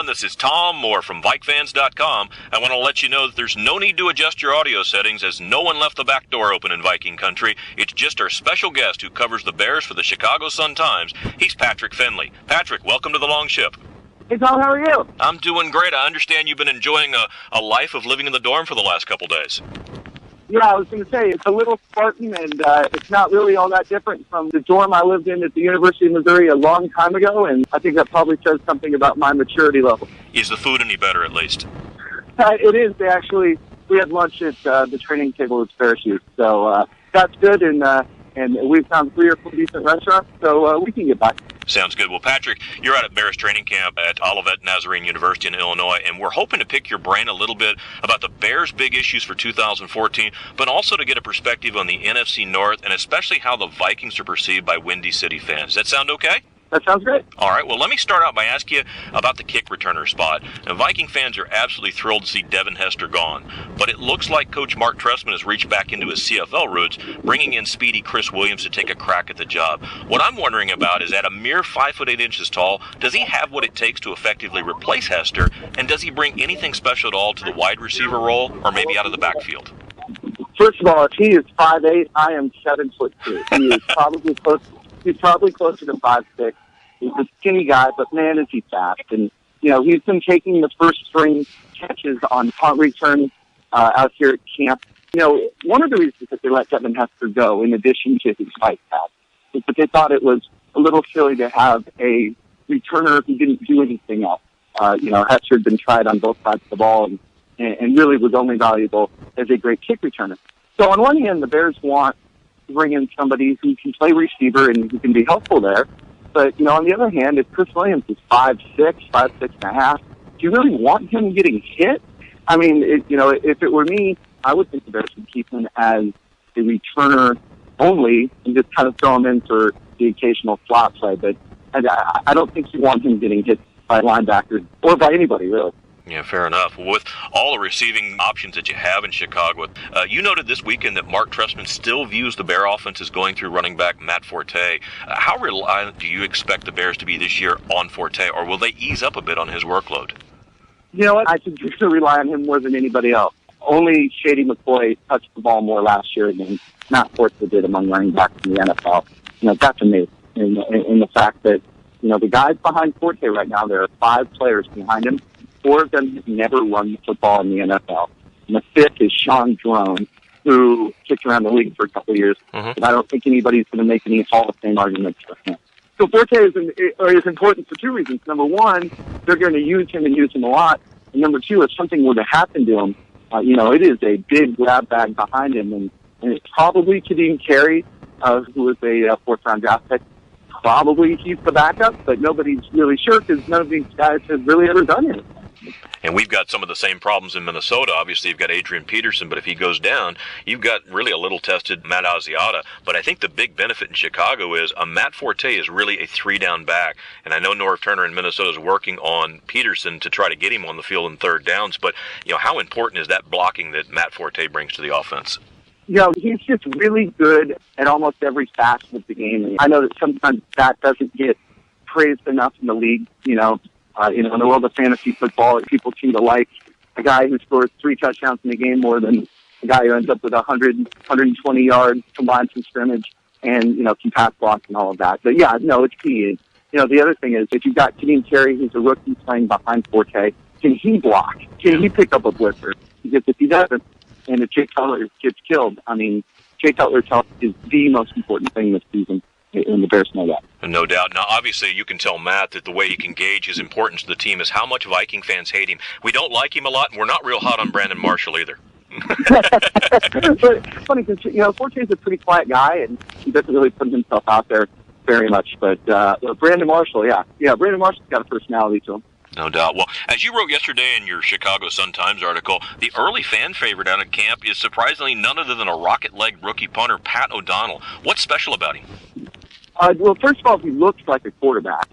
everyone. This is Tom Moore from VikeFans.com. I want to let you know that there's no need to adjust your audio settings, as no one left the back door open in Viking country. It's just our special guest who covers the Bears for the Chicago Sun-Times. He's Patrick Finley. Patrick, welcome to the Long Ship. Hey, Tom, how are you? I'm doing great. I understand you've been enjoying a life of living in the dorm for the last couple days. Yeah, I was going to say, it's a little Spartan, and it's not really all that different from the dorm I lived in at the University of Missouri a long time ago, and I think that probably says something about my maturity level. Is the food any better, at least? It is. We had lunch at the training table with parachutes, so that's good, and we've found 3 or 4 decent restaurants, so we can get by. Sounds good. Well, Patrick, you're out at Bears training camp at Olivet Nazarene University in Illinois, and we're hoping to pick your brain a little bit about the Bears' big issues for 2014, but also to get a perspective on the NFC North and especially how the Vikings are perceived by Windy City fans. Does that sound okay? That sounds great. All right, well, let me start out by asking you about the kick returner spot. Now, Viking fans are absolutely thrilled to see Devin Hester gone, but it looks like Coach Mark Trestman has reached back into his CFL roots, bringing in speedy Chris Williams to take a crack at the job. What I'm wondering about is, at a mere 5 foot 8 inches tall, does he have what it takes to effectively replace Hester, and does he bring anything special at all to the wide receiver role, or maybe out of the backfield? First of all, if he is 5'8", I am 7'2". He is probably close. He's probably closer to 5'6". He's a skinny guy, but man, is he fast. And, he's been taking the first string catches on punt return out here at camp. One of the reasons that they let Devin Hester go, in addition to his fight pass, is that they thought it was a little silly to have a returner who didn't do anything else. Hester had been tried on both sides of the ball and really was only valuable as a great kick returner. So on one hand, the Bears want to bring in somebody who can play receiver and who can be helpful there. But, on the other hand, if Chris Williams is 5'6", 5'6.5", do you really want him getting hit? I mean, if it were me, I would think the Bears would keep him as a returner only and just kind of throw him in for the occasional flop play. But I don't think you want him getting hit by linebackers or by anybody, really. Yeah, fair enough. Well, with all the receiving options that you have in Chicago, you noted this weekend that Mark Trestman still views the Bear offense as going through running back Matt Forte. How reliant do you expect the Bears to be this year on Forte, or will they ease up a bit on his workload? You know what? I think you're going to rely on him more than anybody else. Only Shady McCoy touched the ball more last year than Matt Forte did among running backs in the NFL. That's amazing. In the fact that, the guys behind Forte right now, there are 5 players behind him. 4 of them have never run the football in the NFL. And the 5th is Sean Drone, who kicked around the league for a couple of years. Mm-hmm. And I don't think anybody's going to make any Hall of Fame arguments for him. So Forte is important for 2 reasons. Number one, they're going to use him and use him a lot. And number 2, if something were to happen to him, it is a big grab bag behind him. And it's probably Kadeem Carey, who was a 4th-round draft pick. Probably he's the backup, but nobody's really sure because none of these guys have really ever done anything. And we've got some of the same problems in Minnesota. Obviously, you've got Adrian Peterson, but if he goes down, you've got really a little-tested Matt Asiata. But I think the big benefit in Chicago is Matt Forte is really a 3-down back. And I know Norv Turner in Minnesota is working on Peterson to try to get him on the field in 3rd downs. But, how important is that blocking that Matt Forte brings to the offense? He's just really good at almost every facet of the game. I know that sometimes that doesn't get praised enough in the league, in the world of fantasy football, people seem to like a guy who scores 3 touchdowns in a game more than a guy who ends up with 120 yards combined from scrimmage and, can pass block and all of that. But it's key. The other thing is if you've got Kadeem Carey, who's a rookie playing behind Forte, can he block? Can he pick up a blitzer? Because if he doesn't, and if Jay Cutler gets killed, Jay Cutler's health is the most important thing this season. And the Bears know that. No doubt. Now, obviously, you can tell Matt that the way he can gauge his importance to the team is how much Viking fans hate him. We don't like him a lot, and we're not real hot on Brandon Marshall either. But it's funny because, Forte is a pretty quiet guy, and he doesn't really put himself out there very much. But Brandon Marshall, Brandon Marshall's got a personality to him. No doubt. Well, as you wrote yesterday in your Chicago Sun-Times article, the early fan favorite out of camp is surprisingly none other than a rocket-legged rookie punter, Pat O'Donnell. What's special about him? Well, first of all, he looks like a quarterback.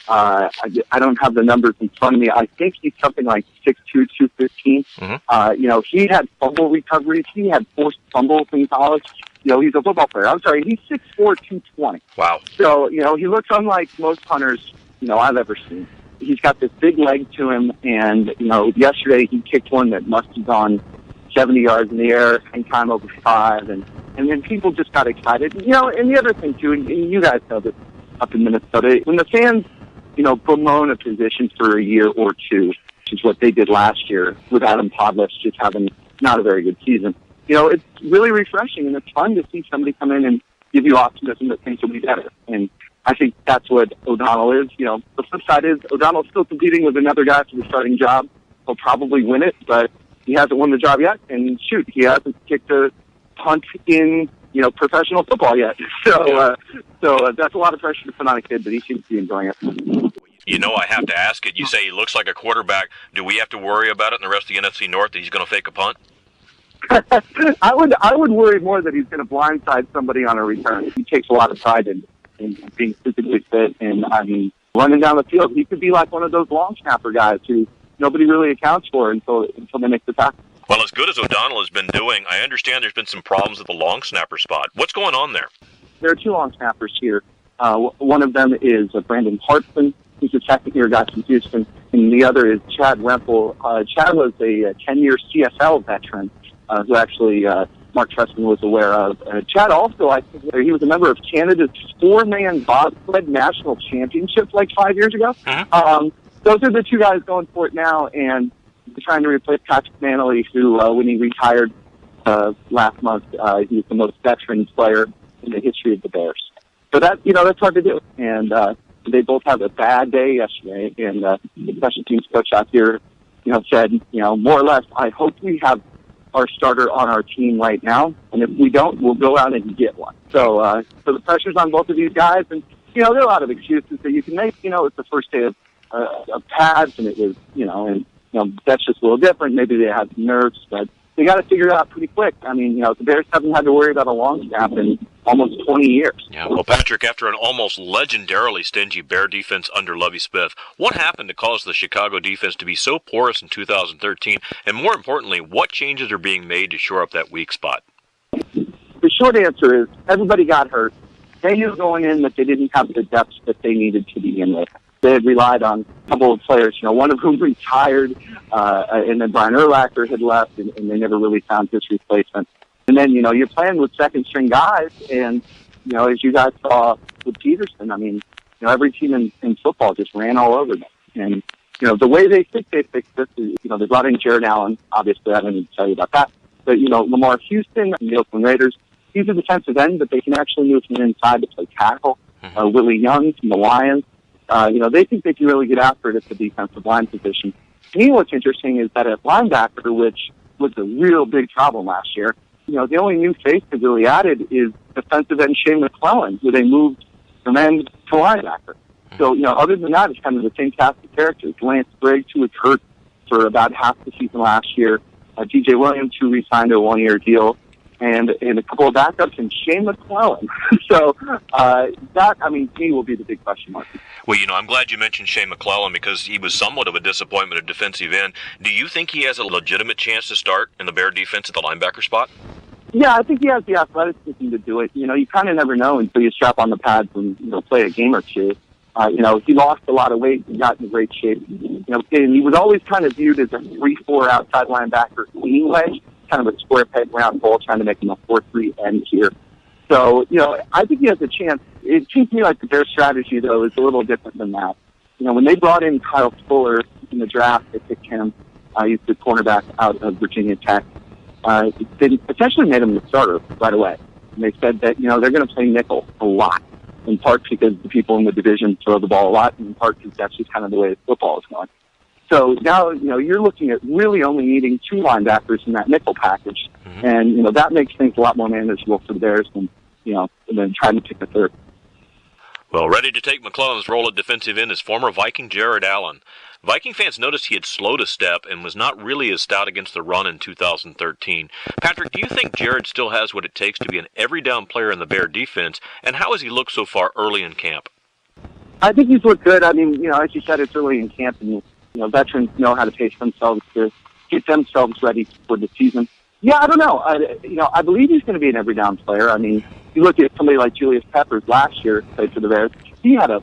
I don't have the numbers in front of me. I think he's something like 6'2", 215. Mm-hmm. He had fumble recoveries. He had forced fumbles in college. He's a football player. I'm sorry, he's 6'4", 220. Wow. So, he looks unlike most punters, I've ever seen. he's got this big leg to him, and, yesterday he kicked one that must have gone 70 yards in the air, and time over 5, and then people just got excited. And the other thing, too, and you guys know this up in Minnesota, when the fans, bemoan a position for a year or two, which is what they did last year with Adam Podless just having not a very good season, it's really refreshing, and it's fun to see somebody come in and give you optimism that things will be better. And I think that's what O'Donnell is. The flip side is O'Donnell's still competing with another guy for the starting job. He'll probably win it, but he hasn't won the job yet. And shoot, he hasn't kicked a punt in, professional football yet. So that's a lot of pressure to put on a kid, but he seems to be enjoying it. I have to ask it. You say he looks like a quarterback. Do we have to worry about it in the rest of the NFC North that he's going to fake a punt? I would worry more that he's going to blindside somebody on a return. He takes a lot of pride in being physically fit, and running down the field. He could be like one of those long snapper guys who nobody really accounts for until they make the tackle. Well, as good as O'Donnell has been doing, I understand there's been some problems at the long snapper spot. What's going on there? There are 2 long snappers here. One of them is Brandon Hartson, who's a second-year guy from Houston, and the other is Chad Wemple. Chad was a 10-year CFL veteran who actually Mark Trestman was aware of. Chad also, I think, he was a member of Canada's 4-man bobsled national championship like 5 years ago. Mm-hmm. Those are the 2 guys going for it now, and trying to replace Patrick Manley, who, when he retired last month, he was the most veteran player in the history of the Bears. So that's hard to do. And they both had a bad day yesterday, and the special teams coach out here, said, more or less, I hope we have our starter on our team right now, and if we don't, we'll go out and get one. So the pressure's on both of these guys, and there are a lot of excuses that you can make. It's the first day of pads, and it was, that's just a little different. Maybe they had some nerves, but they got to figure it out pretty quick. The Bears haven't had to worry about a long snap in almost 20 years. Yeah, well, Patrick, after an almost legendarily stingy Bear defense under Lovie Smith, what happened to cause the Chicago defense to be so porous in 2013? And more importantly, what changes are being made to shore up that weak spot? The short answer is everybody got hurt. They knew going in that they didn't have the depth that they needed to begin with. They had relied on a couple of players, one of whom retired, and then Brian Urlacher had left, and they never really found his replacement. And then, you're playing with second-string guys, and, as you guys saw with Peterson, every team in football just ran all over them. And, the way they fixed this is, they brought in Jared Allen. Obviously, I don't need to tell you about that. But, Lamar Houston and the Oakland Raiders, he's a defensive end, but they can actually move from inside to play tackle. Willie Young from the Lions. They think they can really get after it at the defensive line position. To me, what's interesting is that at linebacker, which was a real big problem last year, the only new face they've really added is defensive end Shane McClellan, who they moved from end to linebacker. So, other than that, it's kind of the same cast of characters. Lance Briggs, who was hurt for about half the season last year, DJ Williams, who re-signed a 1-year deal, and a couple of backups, and Shane McClellan. So that, to me, will be the big question mark. Well, I'm glad you mentioned Shane McClellan because he was somewhat of a disappointment at defensive end. Do you think he has a legitimate chance to start in the Bear defense at the linebacker spot? Yeah, I think he has the athleticism to do it. You kind of never know until you strap on the pads and play a game or two. He lost a lot of weight and got in great shape. And he was always kind of viewed as a 3-4 outside linebacker anyway. Kind of a square peg round ball, trying to make him a 4-3 end here. So, I think he has a chance. It seems to me like the Bears' strategy, though, is a little different than that. When they brought in Kyle Fuller in the draft, they picked him. He's the cornerback out of Virginia Tech. They essentially made him the starter right away. And they said that, they're going to play nickel a lot, in part because the people in the division throw the ball a lot, and in part because that's just kind of the way football is going. So now, you're looking at really only needing 2 linebackers in that nickel package. Mm-hmm. And, that makes things a lot more manageable for the Bears than trying to pick a third. Well, ready to take McClellan's role at defensive end is former Viking Jared Allen. Viking fans noticed he had slowed a step and was not really as stout against the run in 2013. Patrick, do you think Jared still has what it takes to be an every-down player in the Bear defense, and how has he looked so far early in camp? I think he's looked good. As you said, it's early in camp, and veterans know how to pace themselves to get themselves ready for the season. Yeah, I don't know. I believe he's going to be an every down player. You look at somebody like Julius Peppers last year, played for the Bears. he had a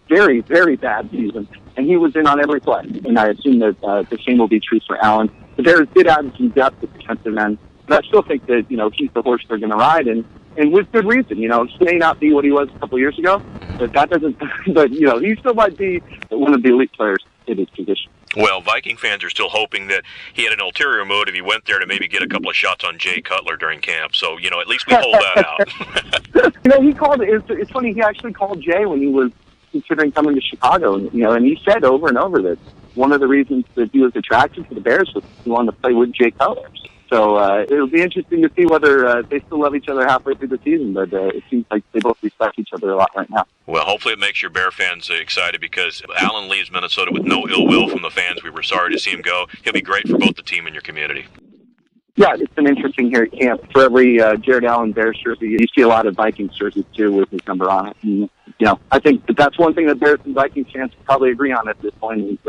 very, very bad season, and he was in on every play. And I assume that the same will be true for Allen. The Bears did add some depth at defensive end, but I still think that, he's the horse they're going to ride, and with good reason. He may not be what he was a couple of years ago, but that doesn't, but, he still might be one of the elite players in his position. Well, Viking fans are still hoping that he had an ulterior motive. He went there to maybe get a couple of shots on Jay Cutler during camp. So, at least we hold that out. He called, it's funny, he actually called Jay when he was considering coming to Chicago. And he said over and over that one of the reasons that he was attracted to the Bears was he wanted to play with Jay Cutler. So it'll be interesting to see whether they still love each other halfway through the season, but it seems like they both respect each other a lot right now. Well, hopefully it makes your Bear fans excited, because Allen leaves Minnesota with no ill will from the fans. We were sorry to see him go. He'll be great for both the team and your community. Yeah, it's been interesting here at camp. For every Jared Allen Bears jersey, you see a lot of Vikings jerseys, too, with his number on it. And, I think that's one thing that Bears and Vikings fans probably agree on at this point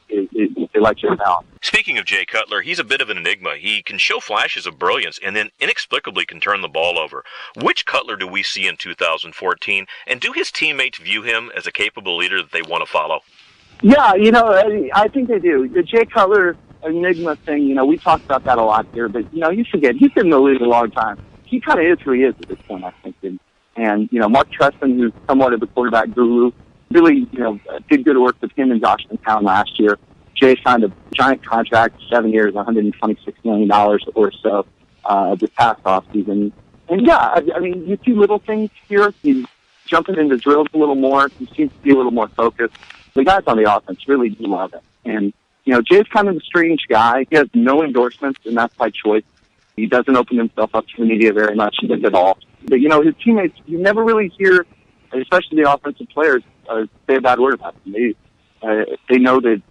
is they like Jared Allen. Speaking of Jay Cutler, he's a bit of an enigma. He can show flashes of brilliance and then inexplicably can turn the ball over. Which Cutler do we see in 2014, and do his teammates view him as a capable leader that they want to follow? Yeah, I think they do. The Jay Cutler enigma thing, we talked about that a lot here, but, you forget, he's been in the league a long time. He kind of is who he is at this point, I think. And Mark Trestman, who's somewhat of a quarterback guru, really, did good work with him and Josh McCown last year. Jay signed a giant contract, 7 years, $126 million or so, this past offseason. And yeah, you see little things here. He's jumping into drills a little more. He seems to be a little more focused. The guys on the offense really do love it. And, Jay's kind of a strange guy. He has no endorsements, and that's by choice. He doesn't open himself up to the media very much, if at all. But, his teammates, you never really hear, especially the offensive players, say a bad word about him. They know that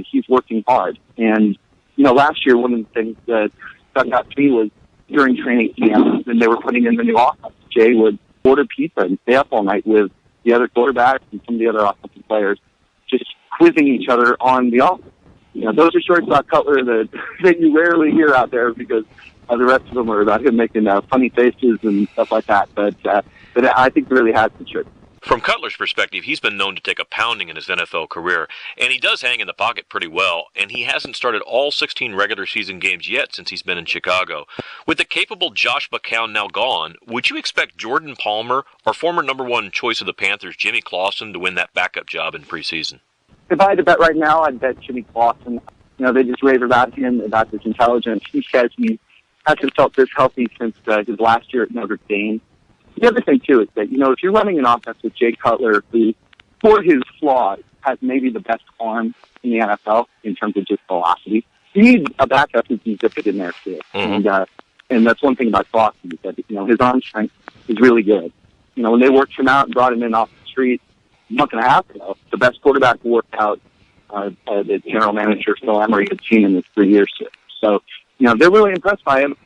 he's working hard. And, last year, one of the things that stuck out to me was during training camp, when they were putting in the new offense, Jay would order pizza and stay up all night with the other quarterbacks and some of the other offensive players, just quizzing each other on the offense. Those are stories about Cutler that you rarely hear out there, because the rest of them are about him making funny faces and stuff like that. But I think it really has the truth. From Cutler's perspective, he's been known to take a pounding in his NFL career, and he does hang in the pocket pretty well, and he hasn't started all 16 regular season games yet since he's been in Chicago. With the capable Josh McCown now gone, would you expect Jordan Palmer or former number one choice of the Panthers, Jimmy Clausen, to win that backup job in preseason? If I had to bet right now, I'd bet Jimmy Clausen. They just rave about him, about his intelligence. He says he hasn't felt this healthy since his last year at Notre Dame. The other thing, too, is that, if you're running an offense with Jay Cutler, who, for his flaws, has maybe the best arm in the NFL in terms of just velocity, you need a backup who can zip it in there, too. Mm-hmm. And that's one thing about Clausen, is that, his arm strength is really good. When they worked him out and brought him in off the street, a month and a half ago, the best quarterback worked out the general manager, Phil Emery, had seen in his 3 years here. So, they're really impressed by him.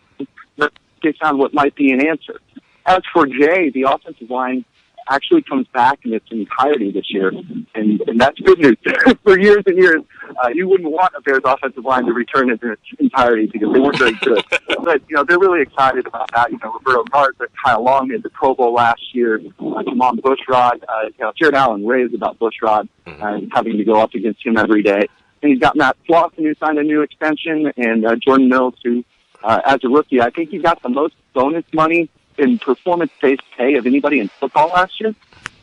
They found what might be an answer. As for Jay, the offensive line actually comes back in its entirety this year, and that's good news. For years and years, you wouldn't want a Bears offensive line to return in its entirety because they weren't very good. But, they're really excited about that. Roberto Garza, Kyle Long made the Pro Bowl last year, Jamon Bushrod, Jared Allen raved about Bushrod, having to go up against him every day. And he's got Matt Flossin, who signed a new extension, and Jordan Mills, who, as a rookie, I think he got the most bonus money in performance-based pay of anybody in football last year.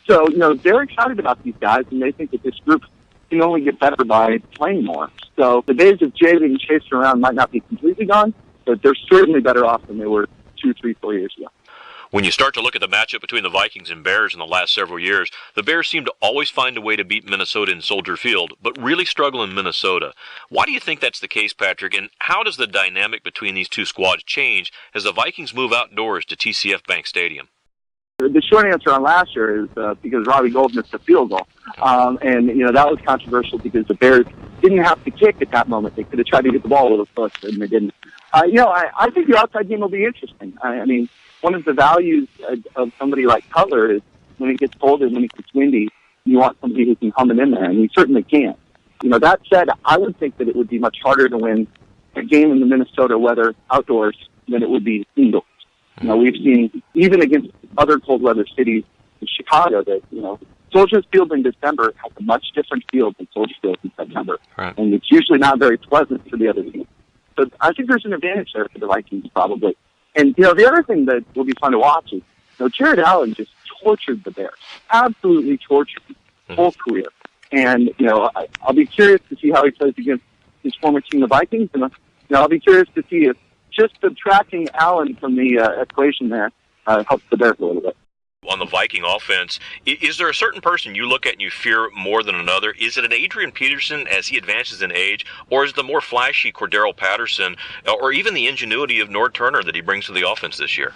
So, they're excited about these guys, and they think that this group can only get better by playing more. So the days of Jay being chased around might not be completely gone, but they're certainly better off than they were 2, 3, 4 years ago. When you start to look at the matchup between the Vikings and Bears in the last several years, the Bears seem to always find a way to beat Minnesota in Soldier Field, but really struggle in Minnesota. Why do you think that's the case, Patrick, and how does the dynamic between these two squads change as the Vikings move outdoors to TCF Bank Stadium? The short answer on last year is because Robbie Gould missed a field goal. And that was controversial because the Bears didn't have to kick at that moment. They could have tried to get the ball a little closer, and they didn't. I think the outside game will be interesting. I mean, one of the values of somebody like Cutler is when it gets cold and when it gets windy, you want somebody who can hum it in there, and he certainly can. That said, I would think that it would be much harder to win a game in the Minnesota weather outdoors than it would be indoors. We've seen, even against other cold weather cities in Chicago, that, Soldier Field in December has a much different field than Soldier Field in September. Right. And it's usually not very pleasant for the other team. So I think there's an advantage there for the Vikings, probably. And, the other thing that will be fun to watch is, Jared Allen just tortured the Bears. Absolutely tortured them his whole career. And, I'll be curious to see how he plays against his former team, the Vikings. And, I'll be curious to see if just subtracting Allen from the equation there helps the Bears a little bit. On the Viking offense, is there a certain person you look at and you fear more than another? Is it an Adrian Peterson as he advances in age, or is it the more flashy Cordero Patterson, or even the ingenuity of Nord Turner that he brings to the offense this year?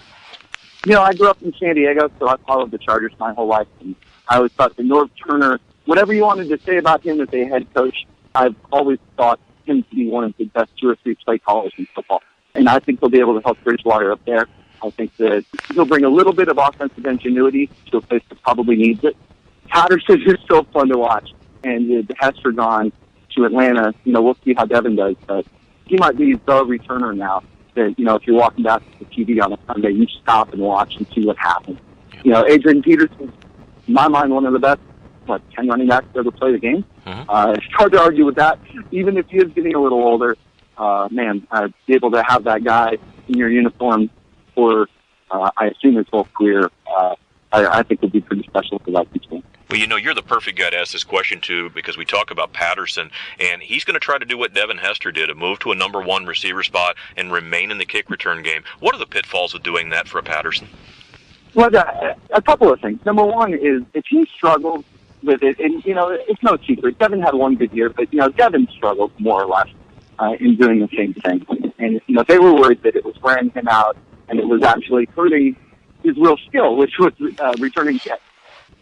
I grew up in San Diego, so I followed the Chargers my whole life, and I always thought that Nord Turner, whatever you wanted to say about him as a head coach, I've always thought him to be one of the best 2 or 3 play callers in football. And I think he'll be able to help Bridgewater up there. I think that he'll bring a little bit of offensive ingenuity to a place that probably needs it. Patterson is still fun to watch. And with Hester gone to Atlanta, we'll see how Devin does. But he might be the returner now that, if you're walking back to the TV on a Sunday, you stop and watch and see what happens. Adrian Peterson, in my mind, one of the best, 10 running backs to ever play the game. It's hard to argue with that. Even if he is getting a little older, be able to have that guy in your uniform for, I assume, his whole career, I think would be pretty special for that team. Well, you're the perfect guy to ask this question to, because we talk about Patterson, and he's going to try to do what Devin Hester did, to move to a number 1 receiver spot and remain in the kick return game. What are the pitfalls of doing that for a Patterson? Well, a couple of things. Number one is if he struggles with it, and, it's no secret. Devin had one good year, but, Devin struggled more or less in doing the same thing. And, they were worried that it was wearing him out, and it was actually hurting his real skill, which was returning kicks.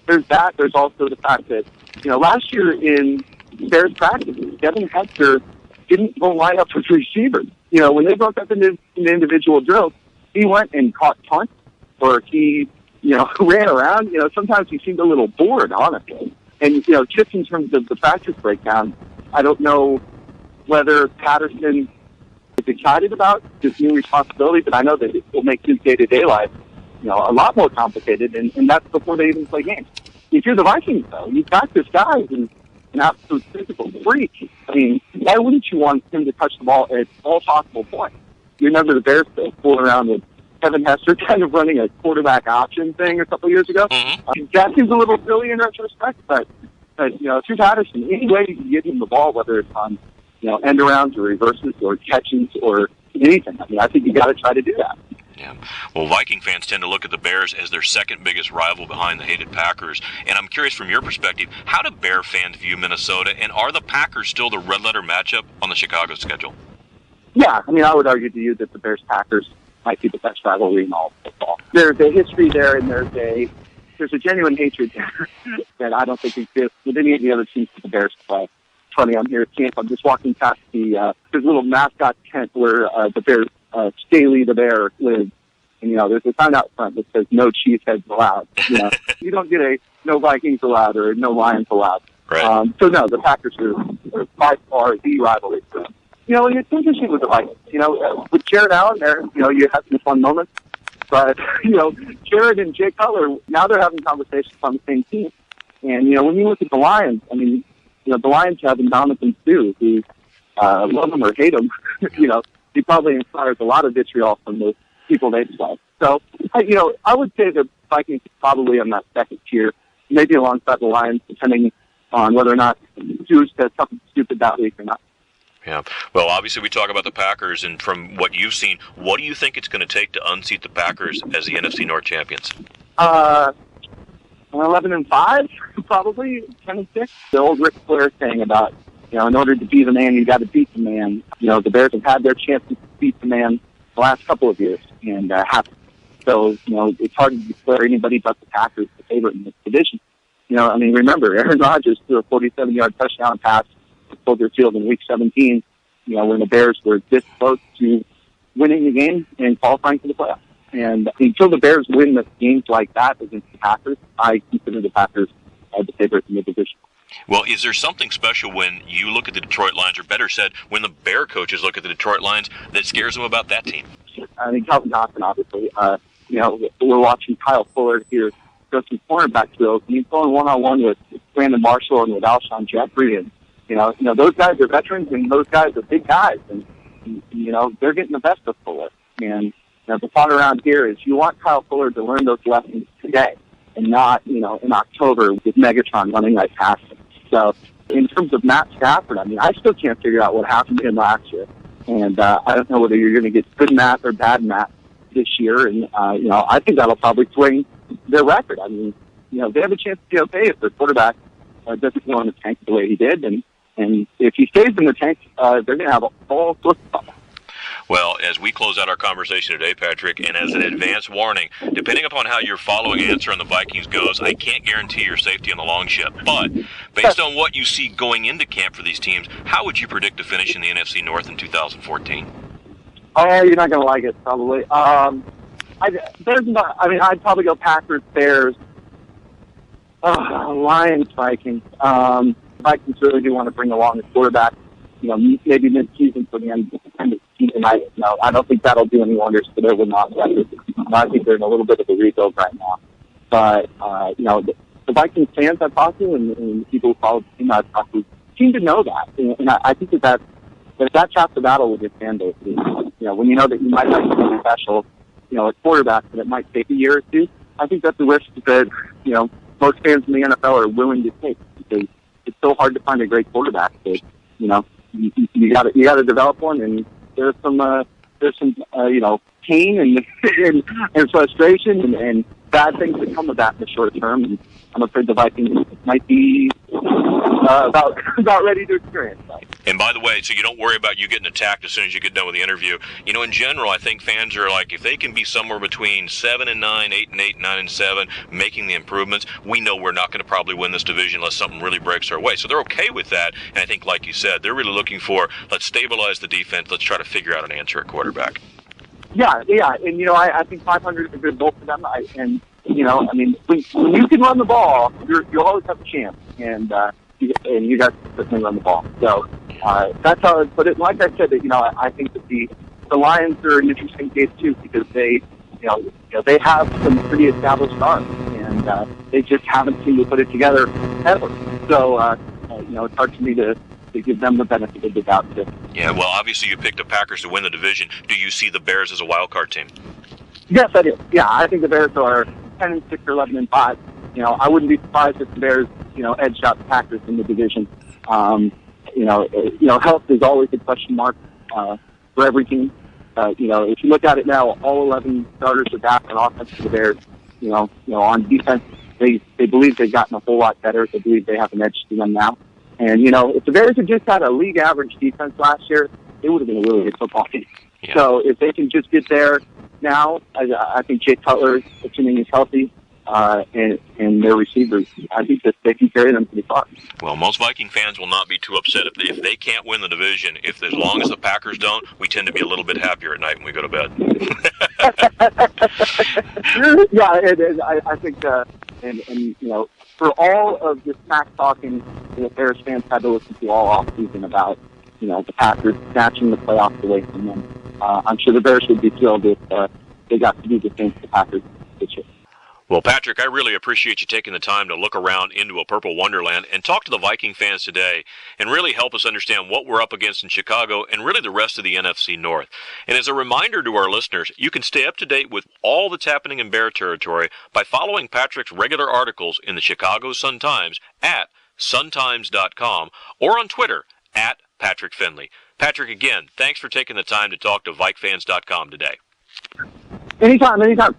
There's that. There's also the fact that, last year in Bears practices, Devin Hester didn't go line up with receivers. When they broke up into individual drills, he went and caught punts, or he, ran around. Sometimes he seemed a little bored, honestly. And, just in terms of the practice breakdown, I don't know whether Patterson is excited about this new responsibility, but I know that it will make his day-to-day life, a lot more complicated, and that's before they even play games. If you're the Vikings, though, you've got this guy who's an absolute physical freak. I mean, why wouldn't you want him to touch the ball at all possible points? You remember the Bears fooling around with Kevin Hester kind of running a quarterback option thing a couple of years ago? That seems a little silly in retrospect, but through Patterson, any way you can give him the ball, whether it's on end arounds or reverses or catches or anything. I mean, I think you got to try to do that. Yeah. Well, Viking fans tend to look at the Bears as their second biggest rival behind the hated Packers. And I'm curious, from your perspective, how do Bear fans view Minnesota? And are the Packers still the red letter matchup on the Chicago schedule? Yeah, I mean, I would argue to you that the Bears-Packers might be the best rivalry in all of football. There's a history there, and there's a genuine hatred there that I don't think exists with any of the other teams that the Bears play. Funny, I'm here at camp. I'm just walking past the this little mascot tent where the Bears, Staley the Bear, lives. And, there's a sign out front that says no Cheeseheads allowed. You don't get a no Vikings allowed or no Lions allowed. Right. So, no, the Packers are by far the rivalry for them. And it's interesting with the Vikings. With Jared Allen there, you have some fun moments. But, Jared and Jay Cutler, now they're having conversations on the same team. And, when you look at the Lions, I mean, the Lions have Ndamukong Suh, who love him or hate him. He probably inspires a lot of vitriol from the people they play. So, I would say the Vikings are probably on that second tier, maybe alongside the Lions, depending on whether or not Suh says something stupid that week or not. Yeah. Well, obviously we talk about the Packers, and from what you've seen, what do you think it's going to take to unseat the Packers as the NFC North champions? 11-5, probably 10-6. The old Ric Flair saying about, in order to be the man, you got to beat the man. The Bears have had their chance to beat the man the last couple of years, and haven't. So, it's hard to declare anybody but the Packers the favorite in this division. Remember, Aaron Rodgers threw a 47-yard touchdown pass at Soldier Field in Week 17, when the Bears were this close to winning the game and qualifying for the playoffs. And until the Bears win the games like that against the Packers, I consider the Packers the favorite in the division. Well, is there something special when you look at the Detroit Lions, or better said, when the Bear coaches look at the Detroit Lions, that scares them about that team? I mean, Calvin Johnson, obviously. We're watching Kyle Fuller here go some cornerback drills, and he's going one-on-one with Brandon Marshall and with Alshon Jeffrey, and those guys are veterans, and those guys are big guys, and they're getting the best of Fuller. And the thought around here is you want Kyle Fuller to learn those lessons today, and not in October with Megatron running like past him. So in terms of Matt Stafford, I mean, I still can't figure out what happened to him last year, and I don't know whether you're going to get good Matt or bad Matt this year, and I think that'll probably swing their record. I mean, they have a chance to be okay if their quarterback doesn't go in the tank the way he did, and if he stays in the tank, they're going to have all sorts of problems. Well, as we close out our conversation today, Patrick, and as an advance warning, depending upon how your following answer on the Vikings goes, I can't guarantee your safety on the long ship. But based on what you see going into camp for these teams, how would you predict to finish in the NFC North in 2014? Oh, you're not going to like it, probably. I'd probably go Packers, Bears, Lions, Vikings. Vikings really do want to bring along a quarterback, maybe mid-season for the end of the season. I don't think that'll do any wonders for their win-loss record. I think they're in a little bit of a rebuild right now. But, the Vikings fans I've talked to and people who follow the team I've talked to seem to know that. And I think that's half the battle with your fan base. When you know that you might have something special, a quarterback that it might take a year or two, I think that's a risk that, most fans in the NFL are willing to take, because it's so hard to find a great quarterback that, you got to develop one, and there's some pain and frustration and bad things that come with that in the short term. And I'm afraid the Vikings might be about ready to experience that. And by the way, so you don't worry about you getting attacked as soon as you get done with the interview. In general, I think fans are like, if they can be somewhere between 7-9, 8-8, 9-7, making the improvements, we know we're not going to probably win this division unless something really breaks our way. So they're okay with that. And I think, like you said, they're really looking for, let's stabilize the defense, let's try to figure out an answer at quarterback. Yeah, and I think 500 is a good goal for them. When you can run the ball, you always have a chance, and you guys certainly run the ball. So that's how I put it. Like I said, I think that the Lions are an interesting case too, because they have some pretty established stars, and they just haven't seemed to put it together ever. So it's hard for me to give them the benefit of the doubt too. Yeah, well, obviously you picked the Packers to win the division. Do you see the Bears as a wild card team? Yes, I do. Yeah, I think the Bears are 10-6 or 11-5. I wouldn't be surprised if the Bears, edged out the Packers in the division. Health is always a question mark for every team. If you look at it now, all 11 starters are back on offense for the Bears. On defense, they believe they've gotten a whole lot better. They believe they have an edge to them now. And, if the Bears had just had a league average defense last year, it would have been a really good football team. Yeah. So if they can just get there now, I think Jay Cutler, assuming he's healthy, and their receivers, I think that they can carry them pretty far. Well, most Viking fans will not be too upset if they can't win the division. As long as the Packers don't, we tend to be a little bit happier at night when we go to bed. Yeah, it is. I think, for all of this smack talking that Bears fans had to listen to all offseason about, the Packers snatching the playoffs away from them, I'm sure the Bears would be thrilled if they got to do the same to the Packers this year. Well, Patrick, I really appreciate you taking the time to look around into a purple wonderland and talk to the Viking fans today and really help us understand what we're up against in Chicago and really the rest of the NFC North. And as a reminder to our listeners, you can stay up to date with all that's happening in Bear territory by following Patrick's regular articles in the Chicago Sun-Times at suntimes.com or on Twitter at Patrick Finley. Patrick, again, thanks for taking the time to talk to VikeFans.com today. Anytime.